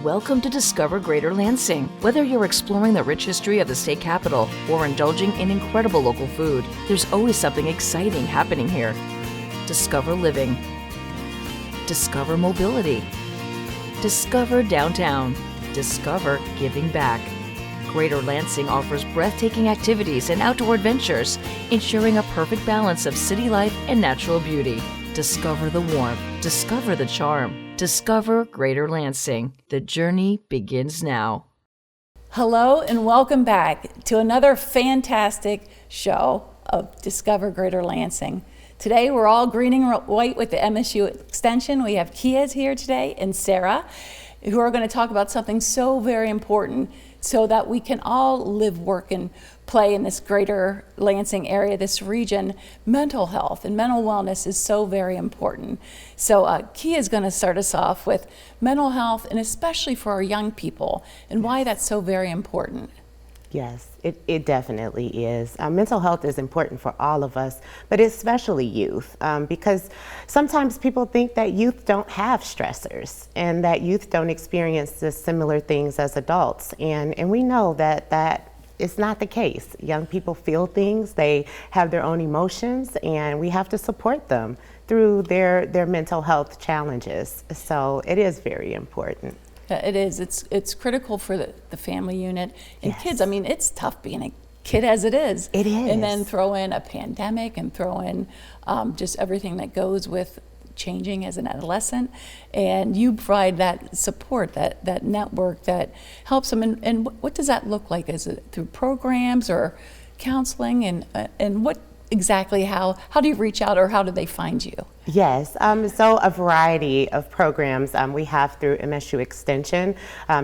Welcome to Discover Greater Lansing. Whether you're exploring the rich history of the state capital or indulging in incredible local food, there's always something exciting happening here. Discover living. Discover mobility. Discover downtown. Discover giving back. Greater Lansing offers breathtaking activities and outdoor adventures, ensuring a perfect balance of city life and natural beauty. Discover the warmth. Discover the charm. Discover Greater Lansing. The journey begins now. Hello and welcome back to another fantastic show of Discover Greater Lansing. Today we're all green and white with the MSU Extension. We have Kias here today and Sarah, who are going to talk about something so very important so that we can all live, work, and play in this greater Lansing area, this region. Mental health and mental wellness is so very important. So Kia is going to start us off with mental health, and especially for our young people, and why that's so very important. Yes, it definitely is. Mental health is important for all of us, but especially youth, because sometimes people think that youth don't have stressors and that youth don't experience the similar things as adults. And we know that is not the case. Young people feel things, they have their own emotions, and we have to support them through their mental health challenges. So it is very important. It is. It's critical for the family unit and Yes. kids. I mean, it's tough being a kid as it is. It is. And then throw in a pandemic and throw in just everything that goes with changing as an adolescent. And you provide that support, that network that helps them. And what does that look like? Is it through programs or counseling? And what exactly, how do you reach out, or how do they find you? Yes, so a variety of programs we have through MSU Extension,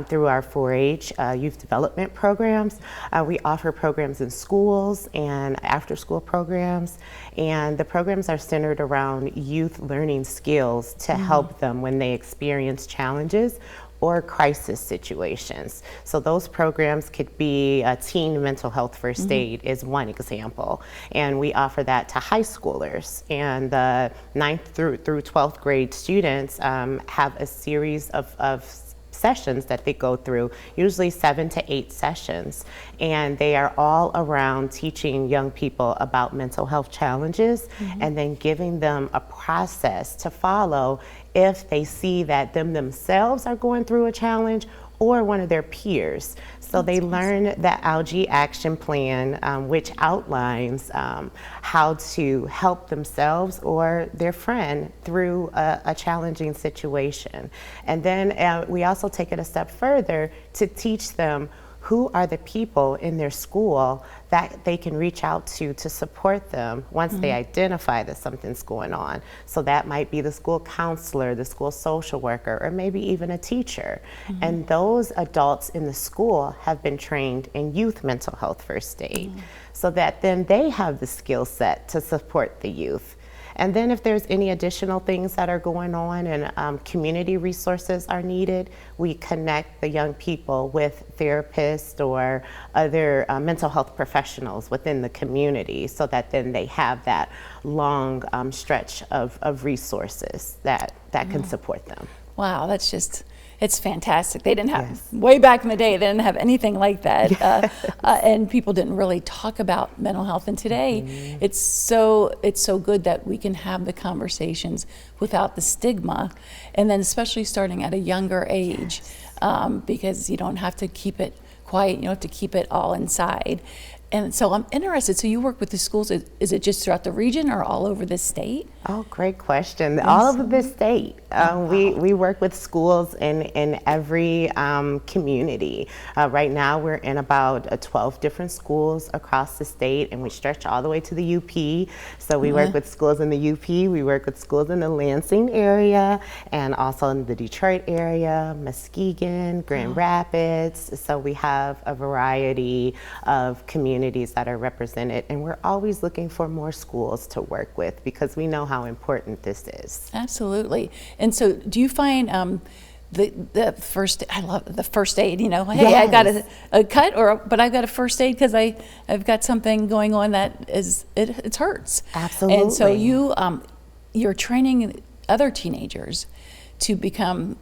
through our 4-H youth development programs. We offer programs in schools and after-school programs, and the programs are centered around youth learning skills to help them when they experience challenges or crisis situations. So those programs could be teen mental health first aid is one example, and we offer that to high schoolers, and the 9th through 12th grade students have a series of sessions that they go through, usually 7 to 8 sessions, and they are all around teaching young people about mental health challenges and then giving them a process to follow if they see that themselves are going through a challenge or one of their peers. So they learn the ALGE action plan, which outlines how to help themselves or their friend through a challenging situation. And then we also take it a step further to teach them who are the people in their school that they can reach out to support them once they identify that something's going on. So that might be the school counselor, the school social worker, or maybe even a teacher. And those adults in the school have been trained in youth mental health first aid, so that then they have the skill set to support the youth. And then if there's any additional things that are going on and community resources are needed, we connect the young people with therapists or other mental health professionals within the community, so that then they have that long stretch of resources that can support them. Wow, it's fantastic. They didn't have, way back in the day, they didn't have anything like that. And people didn't really talk about mental health. And today, it's so good that we can have the conversations without the stigma. And then especially starting at a younger age, because you don't have to keep it quiet, you don't have to keep it all inside. And so I'm interested, so you work with the schools, is it just throughout the region or all over the state? Oh, great question. All over the state. We work with schools in every community. Right now we're in about 12 different schools across the state, and we stretch all the way to the UP. So we work with schools in the UP, we work with schools in the Lansing area, and also in the Detroit area, Muskegon, Grand Rapids. So we have a variety of communities that are represented, and we're always looking for more schools to work with because we know how important this is. Absolutely. And so do you find the first, I love the first aid, you know, hey, I got a cut, but I've got a first aid because I've got something going on that it hurts. Absolutely. And so you're training other teenagers to become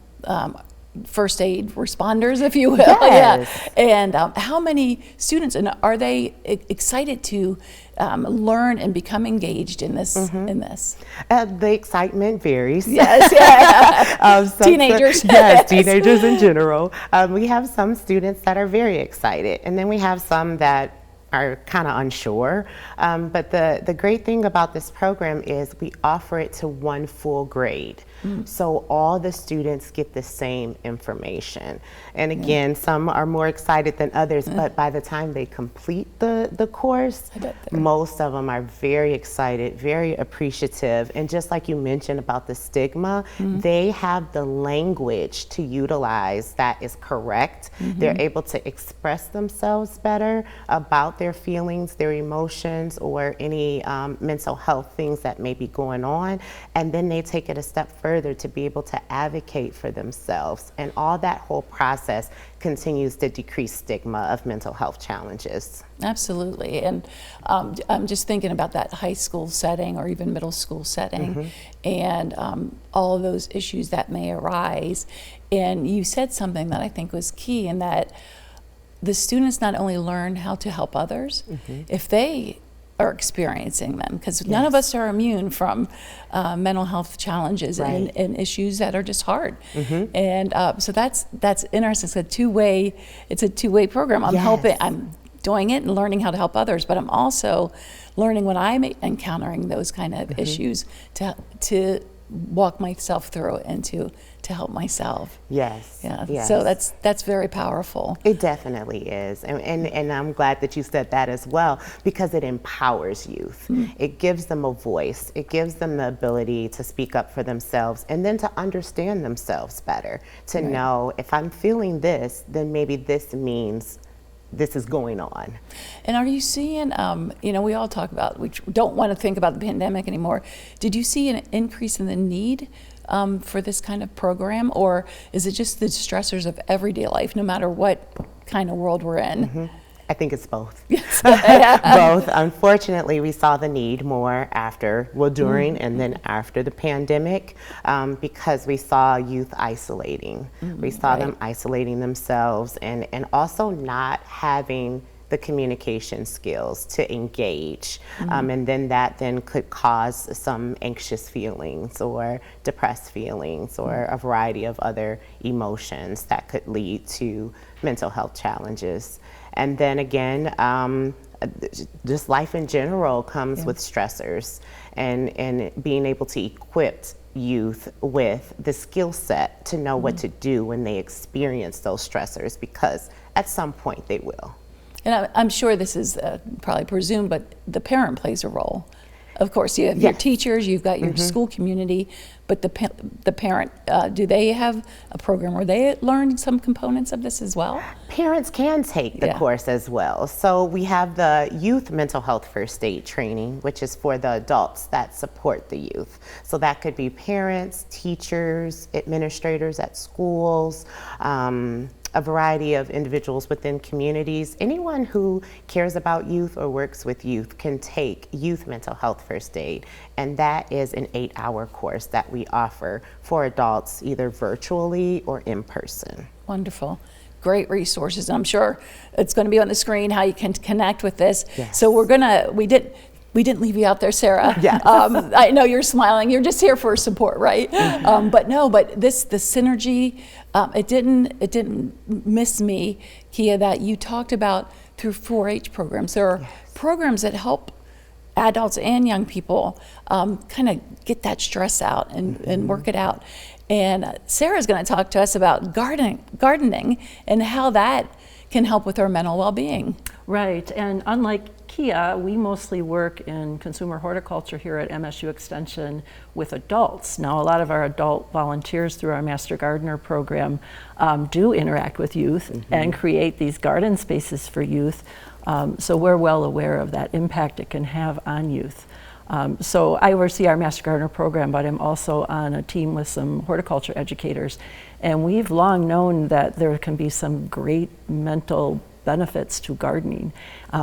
first aid responders, if you will. Yes. Yeah. And how many students, and are they excited to learn and become engaged in this? In this? The excitement varies. Yes, yeah. Teenagers. Yes, teenagers in general. We have some students that are very excited, and then we have some that are kind of unsure. But the great thing about this program is we offer it to one full grade. So all the students get the same information. And again, some are more excited than others, but by the time they complete the course, most of them are very excited, very appreciative. And just like you mentioned about the stigma, they have the language to utilize that is correct. They're able to express themselves better about their feelings, their emotions, or any mental health things that may be going on. And then they take it a step further to be able to advocate for themselves. And all that whole process continues to decrease stigma of mental health challenges. Absolutely. And I'm just thinking about that high school setting or even middle school setting and all of those issues that may arise. And you said something that I think was key, in that the students not only learn how to help others, if they are experiencing them, because none of us are immune from mental health challenges and issues that are just hard. And so that's interesting. It's a two-way program. I'm doing it and learning how to help others, but I'm also learning when I'm encountering those kind of issues to walk myself through it and to help myself. Yes. Yeah. Yes. So that's very powerful. It definitely is. And I'm glad that you said that as well, because it empowers youth. It gives them a voice. It gives them the ability to speak up for themselves and then to understand themselves better, to know if I'm feeling this, then maybe this means this is going on. And are you seeing, we all talk about, we don't want to think about the pandemic anymore. Did you see an increase in the need for this kind of program, or is it just the stressors of everyday life, no matter what kind of world we're in? I think it's both. Yes. Both. Unfortunately, we saw the need more during and then after the pandemic, because we saw youth isolating. We saw them isolating themselves and also not having the communication skills to engage. And then that could cause some anxious feelings or depressed feelings or a variety of other emotions that could lead to mental health challenges. And then again, just life in general comes with stressors, and being able to equip youth with the skill set to know what to do when they experience those stressors, because at some point they will. And I'm sure this is probably presumed, but the parent plays a role. Of course, you have your teachers, you've got your school community, but the parent, do they have a program where they learn some components of this as well? Parents can take the course as well. So we have the youth mental health first aid training, which is for the adults that support the youth. So that could be parents, teachers, administrators at schools, a variety of individuals within communities. Anyone who cares about youth or works with youth can take youth mental health first aid, and that is an 8-hour course that we offer for adults, either virtually or in person. Wonderful. Great resources. I'm sure it's going to be on the screen how you can connect with this. Yes. So we didn't leave you out there, Sarah. Yes. I know you're smiling. You're just here for support, right? But the synergy, it didn't miss me, Kia, that you talked about through 4-H programs. There are programs that help adults and young people kind of get that stress out and work it out. And Sarah's going to talk to us about gardening and how that can help with our mental well-being. Right, and unlike Kia, we mostly work in consumer horticulture here at MSU Extension with adults. Now, a lot of our adult volunteers through our Master Gardener program do interact with youth and create these garden spaces for youth. So we're well aware of that impact it can have on youth. So I oversee our Master Gardener program, but I'm also on a team with some horticulture educators. And we've long known that there can be some great mental benefits to gardening,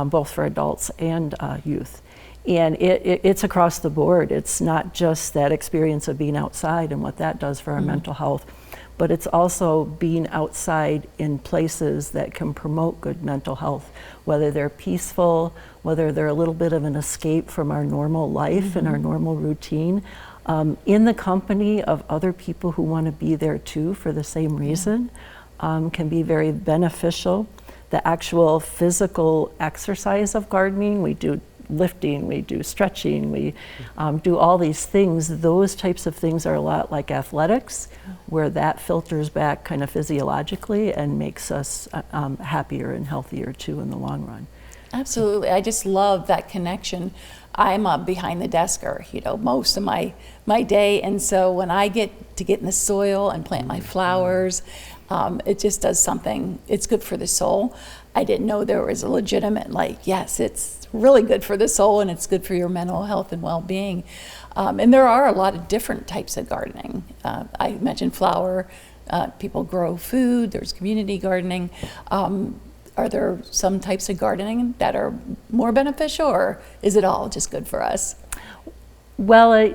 both for adults and youth. And it's across the board. It's not just that experience of being outside and what that does for our mental health, but it's also being outside in places that can promote good mental health, whether they're peaceful, whether they're a little bit of an escape from our normal life and our normal routine, in the company of other people who want to be there too for the same reason, can be very beneficial. The actual physical exercise of gardening, we do lifting, we do stretching, we do all these things. Those types of things are a lot like athletics, where that filters back kind of physiologically and makes us happier and healthier too in the long run. Absolutely. I just love that connection. I'm a behind the desker, most of my day. And so when I get to get in the soil and plant my flowers, it just does something. It's good for the soul. I didn't know there was a legitimate, yes, it's really good for the soul and it's good for your mental health and well-being. And there are a lot of different types of gardening. I mentioned flower. People grow food. There's community gardening. Are there some types of gardening that are more beneficial, or is it all just good for us? Well,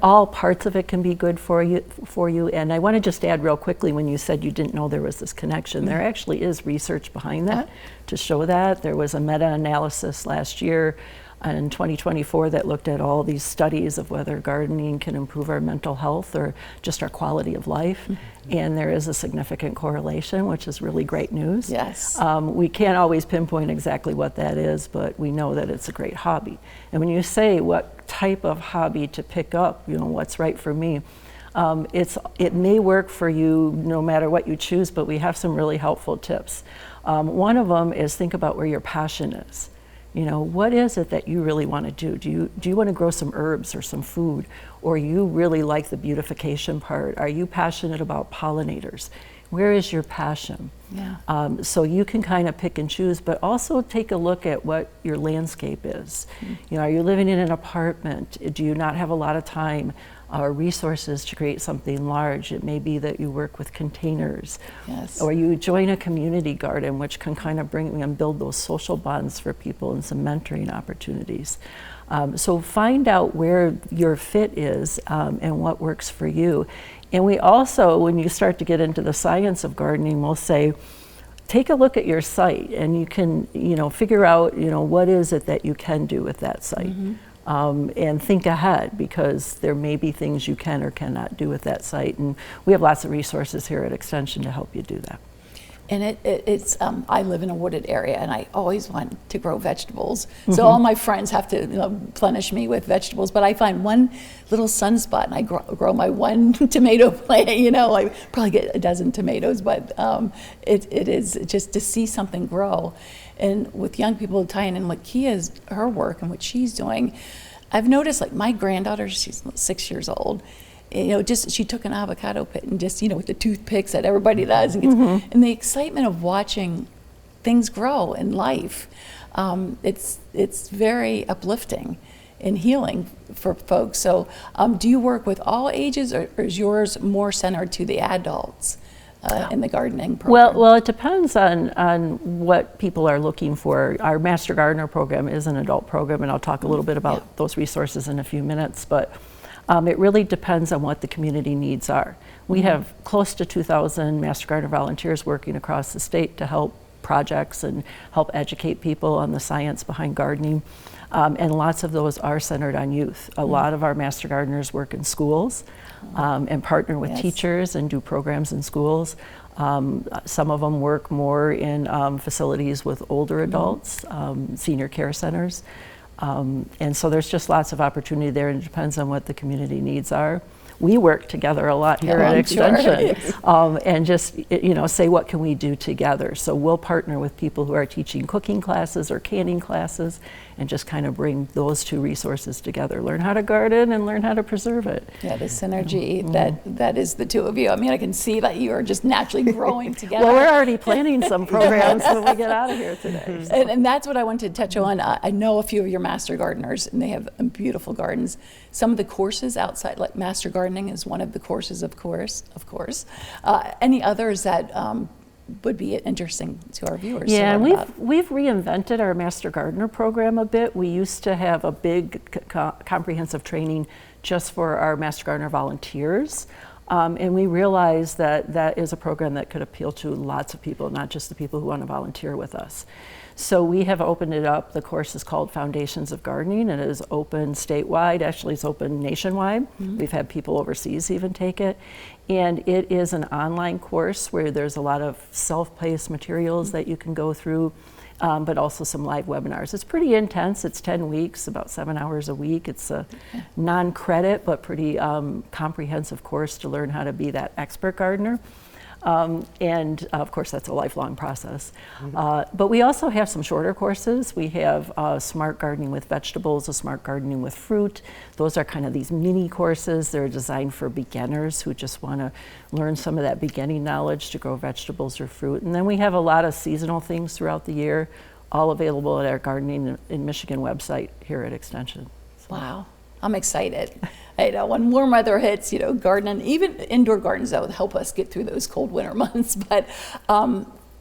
all parts of it can be good for you. And I want to just add real quickly, when you said you didn't know there was this connection, there actually is research behind that to show that. There was a meta-analysis last year in 2024 that looked at all these studies of whether gardening can improve our mental health or just our quality of life. And there is a significant correlation, which is really great news. Yes. We can't always pinpoint exactly what that is, but we know that it's a great hobby. And when you say what type of hobby to pick up, what's right for me, it may work for you no matter what you choose, but we have some really helpful tips. One of them is think about where your passion is. What is it that you really want to do? Do you want to grow some herbs or some food? Or you really like the beautification part? Are you passionate about pollinators? Where is your passion? Yeah. So you can kind of pick and choose, but also take a look at what your landscape is. Are you living in an apartment? Do you not have a lot of time or resources to create something large? It may be that you work with containers. Yes. Or you join a community garden, which can kind of bring and build those social bonds for people and some mentoring opportunities. So find out where your fit is and what works for you. And we also, when you start to get into the science of gardening, we'll say, take a look at your site and you can, figure out, what is it that you can do with that site. And think ahead, because there may be things you can or cannot do with that site. And we have lots of resources here at Extension to help you do that. And it's I live in a wooded area, and I always want to grow vegetables. So all my friends have to replenish me with vegetables. But I find one little sunspot, and I grow my one tomato plant. I probably get a dozen tomatoes, but it is just to see something grow. And with young people tying in what Kia's her work and what she's doing, I've noticed my granddaughter, she's 6 years old. She took an avocado pit and just, with the toothpicks that everybody does. And the excitement of watching things grow in life, it's very uplifting and healing for folks. So do you work with all ages, or is yours more centered to the adults in the gardening program? Well, it depends on what people are looking for. Our Master Gardener program is an adult program, and I'll talk a little bit about those resources in a few minutes. But it really depends on what the community needs are. We have close to 2,000 Master Gardener volunteers working across the state to help projects and help educate people on the science behind gardening. And lots of those are centered on youth. A lot of our Master Gardeners work in schools and partner with teachers and do programs in schools. Some of them work more in facilities with older adults, senior care centers. And so there's just lots of opportunity there, and it depends on what the community needs are. We work together a lot here at Extension, and just say, what can we do together? So we'll partner with people who are teaching cooking classes or canning classes, and just kind of bring those two resources together. Learn how to garden and learn how to preserve it. Yeah, the synergy that is the two of you. I mean, I can see that you are just naturally growing together. Well, we're already planning some programs when we get out of here today. So. And that's what I wanted to touch on. I know a few of your Master Gardeners, and they have beautiful gardens. Some of the courses outside, like Master Gardening is one of the courses, of course. Any others that would be interesting to our viewers? Yeah, and we've reinvented our Master Gardener program a bit. We used to have a big comprehensive training just for our Master Gardener volunteers. And we realized that that is a program that could appeal to lots of people, not just the people who want to volunteer with us. So we have opened it up. The course is called Foundations of Gardening, and it is open statewide. Actually, it's open nationwide. We've had people overseas even take it. And it is an online course where there's a lot of self-paced materials that you can go through, but also some live webinars. It's pretty intense. It's 10 weeks, about 7 hours a week. It's a non-credit, but pretty comprehensive course to learn how to be that expert gardener. And of course, that's a lifelong process. But we also have some shorter courses. We have Smart Gardening with Vegetables, a Smart Gardening with Fruit. Those are kind of these mini courses. They're designed for beginners who just want to learn some of that beginning knowledge to grow vegetables or fruit. And then we have a lot of seasonal things throughout the year, all available at our Gardening in Michigan website here at Extension. Wow, I'm excited. I know when warm weather hits, gardening, even indoor gardens, that would help us get through those cold winter months. But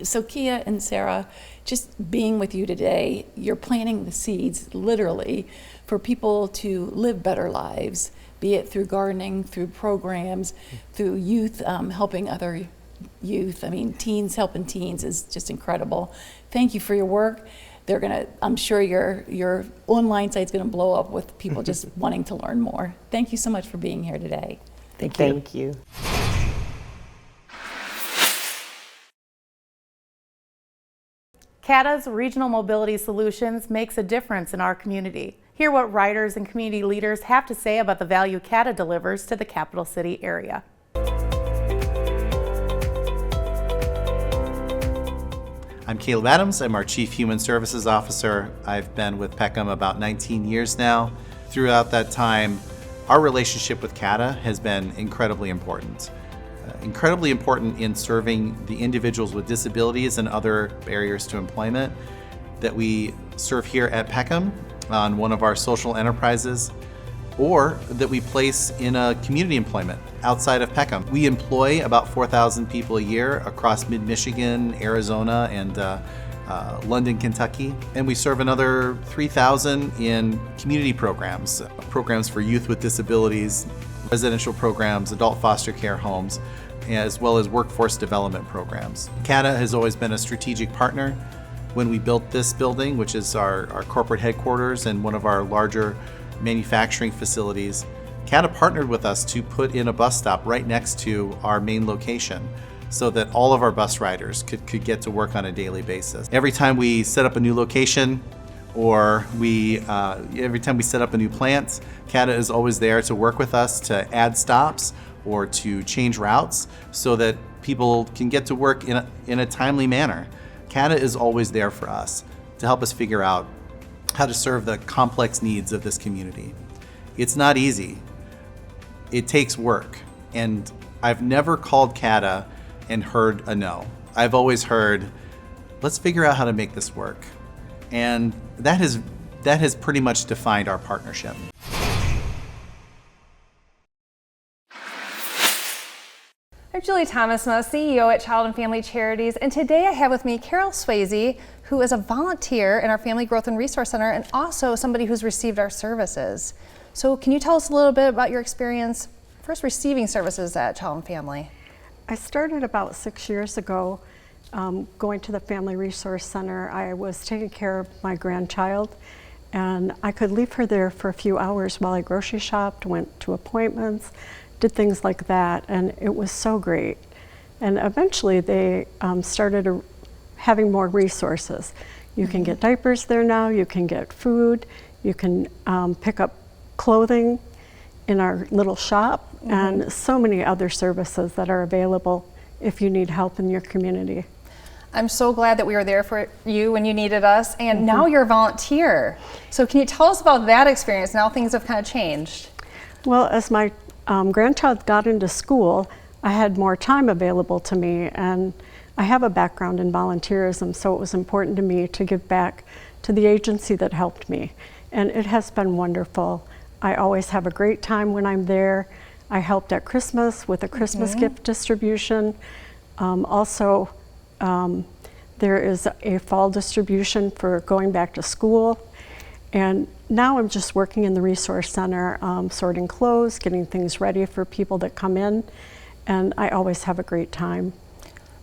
so Kia and Sarah, just being with you today, you're planting the seeds literally for people to live better lives, be it through gardening, through programs, through youth, helping other youth. I mean, teens helping teens is just incredible. Thank you for your work. I'm sure your online site's gonna blow up with people just wanting to learn more. Thank you so much for being here today. Thank you. Thank you. CATA's Regional Mobility Solutions makes a difference in our community. Hear what riders and community leaders have to say about the value CATA delivers to the capital city area. I'm Caleb Adams. I'm our Chief Human Services Officer. I've been with Peckham about 19 years now. Throughout that time, our relationship with CATA has been incredibly important. Incredibly important in serving the individuals with disabilities and other barriers to employment that we serve here at Peckham on one of our social enterprises, or that we place in a community employment outside of Peckham. We employ about 4,000 people a year across mid-Michigan, Arizona, and London, Kentucky. And we serve another 3,000 in community programs for youth with disabilities, residential programs, adult foster care homes, as well as workforce development programs. CATA has always been a strategic partner. When we built this building, which is our corporate headquarters and one of our larger manufacturing facilities, CATA partnered with us to put in a bus stop right next to our main location so that all of our bus riders could get to work on a daily basis. Every time we set up a new location or every time we set up a new plant, CATA is always there to work with us to add stops or to change routes so that people can get to work in a timely manner. CATA is always there for us to help us figure out how to serve the complex needs of this community. It's not easy. It takes work. And I've never called CATA and heard a no. I've always heard, let's figure out how to make this work. And that has pretty much defined our partnership. I'm Julie Thomasma, CEO at Child and Family Charities, and today I have with me Carol Swayze, who is a volunteer in our Family Growth and Resource Center and also somebody who's received our services. So can you tell us a little bit about your experience first receiving services at Child and Family? I started about 6 years ago going to the Family Resource Center. I was taking care of my grandchild, and I could leave her there for a few hours while I grocery shopped, went to appointments, did things like that, and it was so great. And eventually they started having more resources. You can get diapers there now, you can get food, you can pick up clothing in our little shop, and so many other services that are available if you need help in your community. I'm so glad that we were there for you when you needed us, and now you're a volunteer. So can you tell us about that experience, now things have kind of changed? Well, as my grandchild got into school, I had more time available to me, and I have a background in volunteerism, so it was important to me to give back to the agency that helped me, and it has been wonderful. I always have a great time when I'm there. I helped at Christmas with a Christmas gift distribution. Also, there is a fall distribution for going back to school, And now I'm just working in the resource center, sorting clothes, getting things ready for people that come in, and I always have a great time.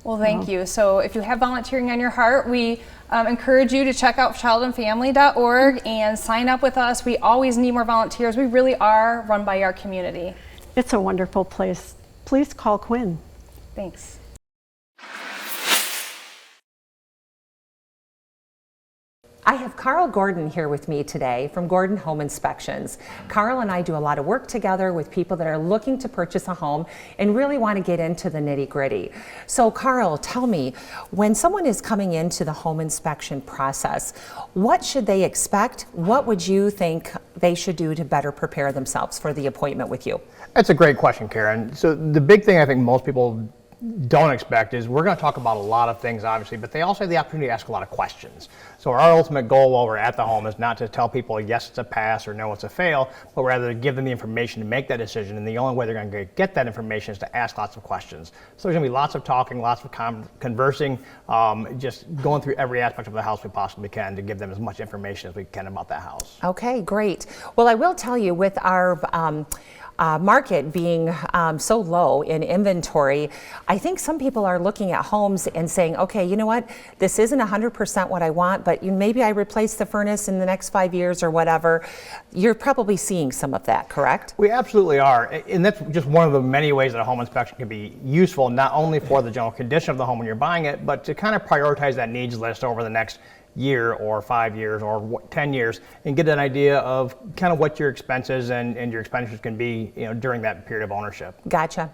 Well, thank you. So if you have volunteering on your heart, we encourage you to check out childandfamily.org and sign up with us. We always need more volunteers. We really are run by our community. It's a wonderful place. Please call Quinn. Thanks. I have Carl Gordon here with me today from Gordon Home Inspections. Carl and I do a lot of work together with people that are looking to purchase a home and really want to get into the nitty-gritty. So Carl, tell me, when someone is coming into the home inspection process, what should they expect? What would you think they should do to better prepare themselves for the appointment with you? That's a great question, Karen. So the big thing I think most people don't expect is we're going to talk about a lot of things, obviously, but they also have the opportunity to ask a lot of questions. So our ultimate goal while we're at the home is not to tell people yes, it's a pass or no, it's a fail, but rather to give them the information to make that decision. And the only way they're going to get that information is to ask lots of questions. So there's going to be lots of talking, lots of conversing, just going through every aspect of the house we possibly can to give them as much information as we can about that house. Okay, great. Well, I will tell you, with our market being so low in inventory, I think some people are looking at homes and saying, okay, you know what, this isn't 100% what I want, but maybe I replace the furnace in the next 5 years or whatever. You're probably seeing some of that, correct? We absolutely are, and that's just one of the many ways that a home inspection can be useful, not only for the general condition of the home when you're buying it, but to kind of prioritize that needs list over the next year or 5 years or 10 years and get an idea of kind of what your expenses and your expenditures can be, during that period of ownership. Gotcha.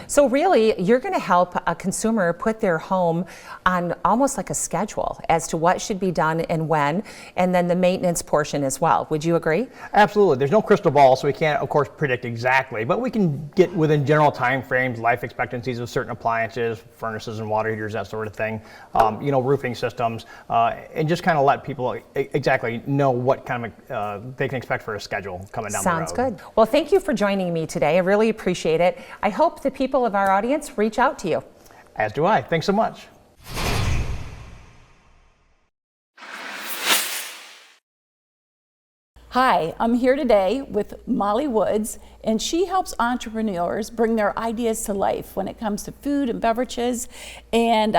So really, you're going to help a consumer put their home on almost like a schedule as to what should be done and when, and then the maintenance portion as well. Would you agree? Absolutely. There's no crystal ball, so we can't, of course, predict exactly, but we can get within general time frames, life expectancies of certain appliances, furnaces and water heaters, that sort of thing, roofing systems, and just kind of let people exactly know what kind of they can expect for a schedule coming down the road. Sounds good. Well, thank you for joining me today. I really appreciate it. I hope the people of our audience reach out to you. As do I. Thanks so much. Hi, I'm here today with Molly Woods, and she helps entrepreneurs bring their ideas to life when it comes to food and beverages. And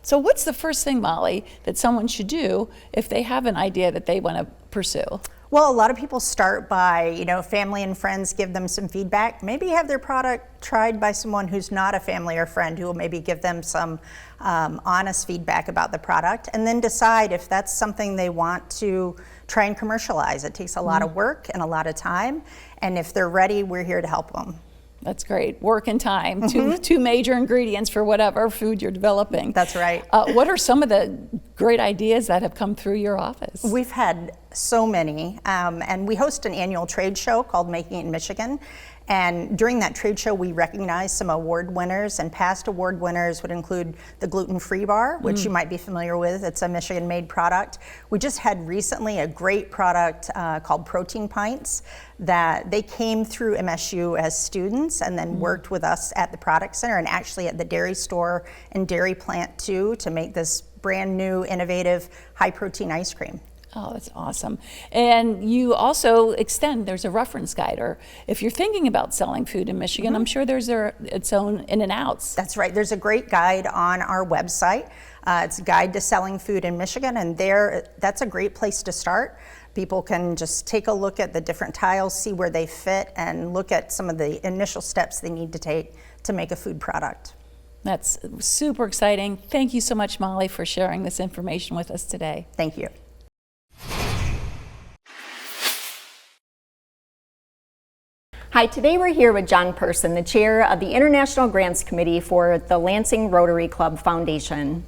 so what's the first thing, Molly, that someone should do if they have an idea that they want to pursue? Well, a lot of people start by, family and friends give them some feedback. Maybe have their product tried by someone who's not a family or friend who will maybe give them some honest feedback about the product, and then decide if that's something they want to try and commercialize. It takes a lot of work and a lot of time, and if they're ready, we're here to help them. That's great. Work and time, two major ingredients for whatever food you're developing. That's right. What are some of the great ideas that have come through your office? We've had so many, and we host an annual trade show called Making It in Michigan. And during that trade show, we recognize some award winners, and past award winners would include the gluten-free bar, which you might be familiar with. It's a Michigan-made product. We just had recently a great product called Protein Pints that they came through MSU as students and then worked with us at the product center and actually at the dairy store and dairy plant too to make this brand new, innovative, high-protein ice cream. Oh, that's awesome. And you also extend, there's a reference guide, or if you're thinking about selling food in Michigan, I'm sure there's its own in and outs. That's right. There's a great guide on our website. It's Guide to Selling Food in Michigan, and that's a great place to start. People can just take a look at the different tiles, see where they fit, and look at some of the initial steps they need to take to make a food product. That's super exciting. Thank you so much, Molly, for sharing this information with us today. Thank you. Hi, today we're here with John Person, the chair of the International Grants Committee for the Lansing Rotary Club Foundation.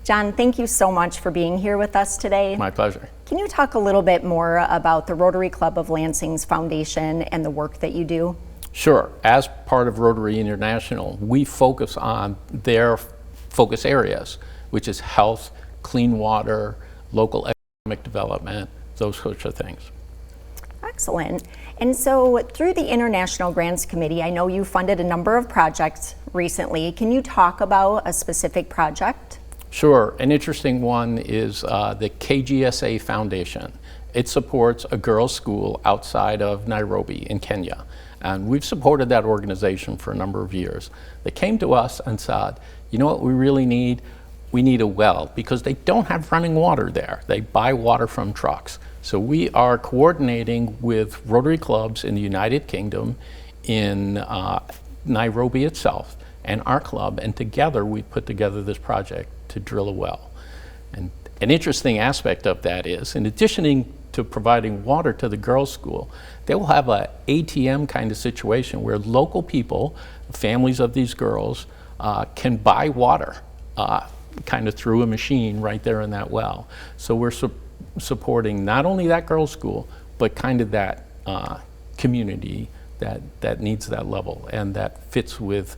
John, thank you so much for being here with us today. My pleasure. Can you talk a little bit more about the Rotary Club of Lansing's foundation and the work that you do? Sure. As part of Rotary International, we focus on their focus areas, which is health, clean water, local economic development, those sorts of things. Excellent. And so through the International Grants Committee, I know you funded a number of projects recently. Can you talk about a specific project? Sure. An interesting one is the KGSA Foundation. It supports a girls' school outside of Nairobi in Kenya. And we've supported that organization for a number of years. They came to us and said, you know what we really need? We need a well, because they don't have running water there. They buy water from trucks. So we are coordinating with Rotary clubs in the United Kingdom, in Nairobi itself, and our club, and together we put together this project to drill a well. And an interesting aspect of that is, in addition to providing water to the girls' school, they will have a ATM kind of situation where local people, families of these girls, can buy water kind of through a machine right there in that well. So we're supporting not only that girls' school, but kind of that community that needs that level, and that fits with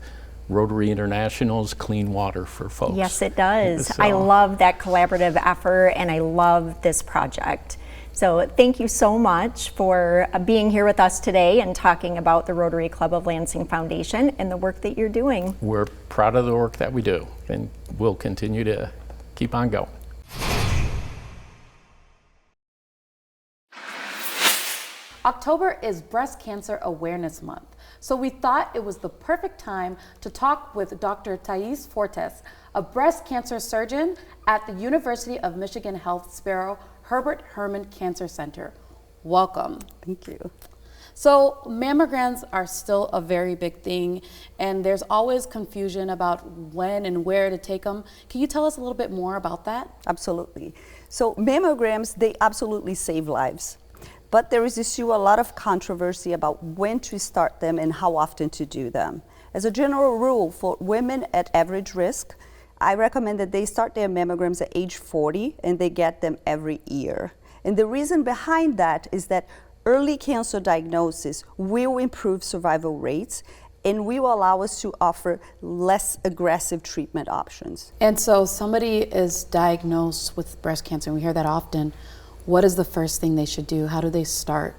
Rotary International's Clean Water for Folks. Yes, it does. So, I love that collaborative effort, and I love this project. So thank you so much for being here with us today and talking about the Rotary Club of Lansing Foundation and the work that you're doing. We're proud of the work that we do, and we'll continue to keep on going. October is Breast Cancer Awareness Month, so we thought it was the perfect time to talk with Dr. Thais Fortes, a breast cancer surgeon at the University of Michigan Health Sparrow Herbert Herman Cancer Center. Welcome. Thank you. So mammograms are still a very big thing, and there's always confusion about when and where to take them. Can you tell us a little bit more about that? Absolutely. So mammograms, they absolutely save lives. But there is still a lot of controversy about when to start them and how often to do them. As a general rule, for women at average risk, I recommend that they start their mammograms at age 40 and they get them every year. And the reason behind that is that early cancer diagnosis will improve survival rates and will allow us to offer less aggressive treatment options. And so somebody is diagnosed with breast cancer, and we hear that often. What is the first thing they should do? How do they start?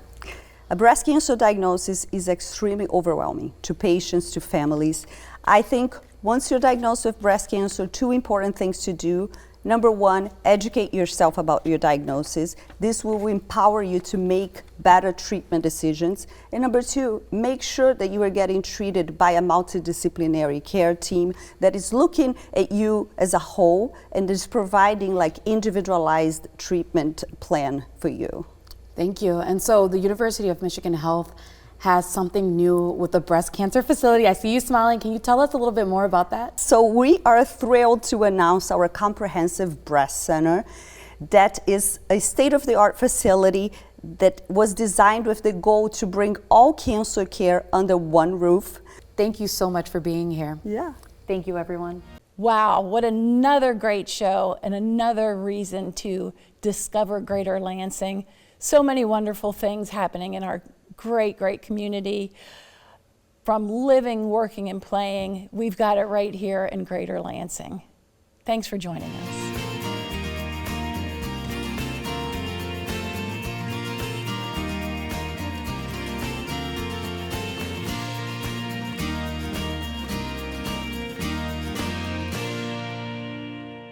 A breast cancer diagnosis is extremely overwhelming to patients, to families. I think once you're diagnosed with breast cancer, two important things to do. Number one, educate yourself about your diagnosis. This will empower you to make better treatment decisions. And number two, make sure that you are getting treated by a multidisciplinary care team that is looking at you as a whole and is providing like individualized treatment plan for you. Thank you. And so the University of Michigan Health has something new with the breast cancer facility. I see you smiling. Can you tell us a little bit more about that? So we are thrilled to announce our comprehensive breast center that is a state-of-the-art facility that was designed with the goal to bring all cancer care under one roof. Thank you so much for being here. Yeah. Thank you, everyone. Wow, what another great show and another reason to discover Greater Lansing. So many wonderful things happening in our great, great community. From living, working, and playing, we've got it right here in Greater Lansing. Thanks for joining us.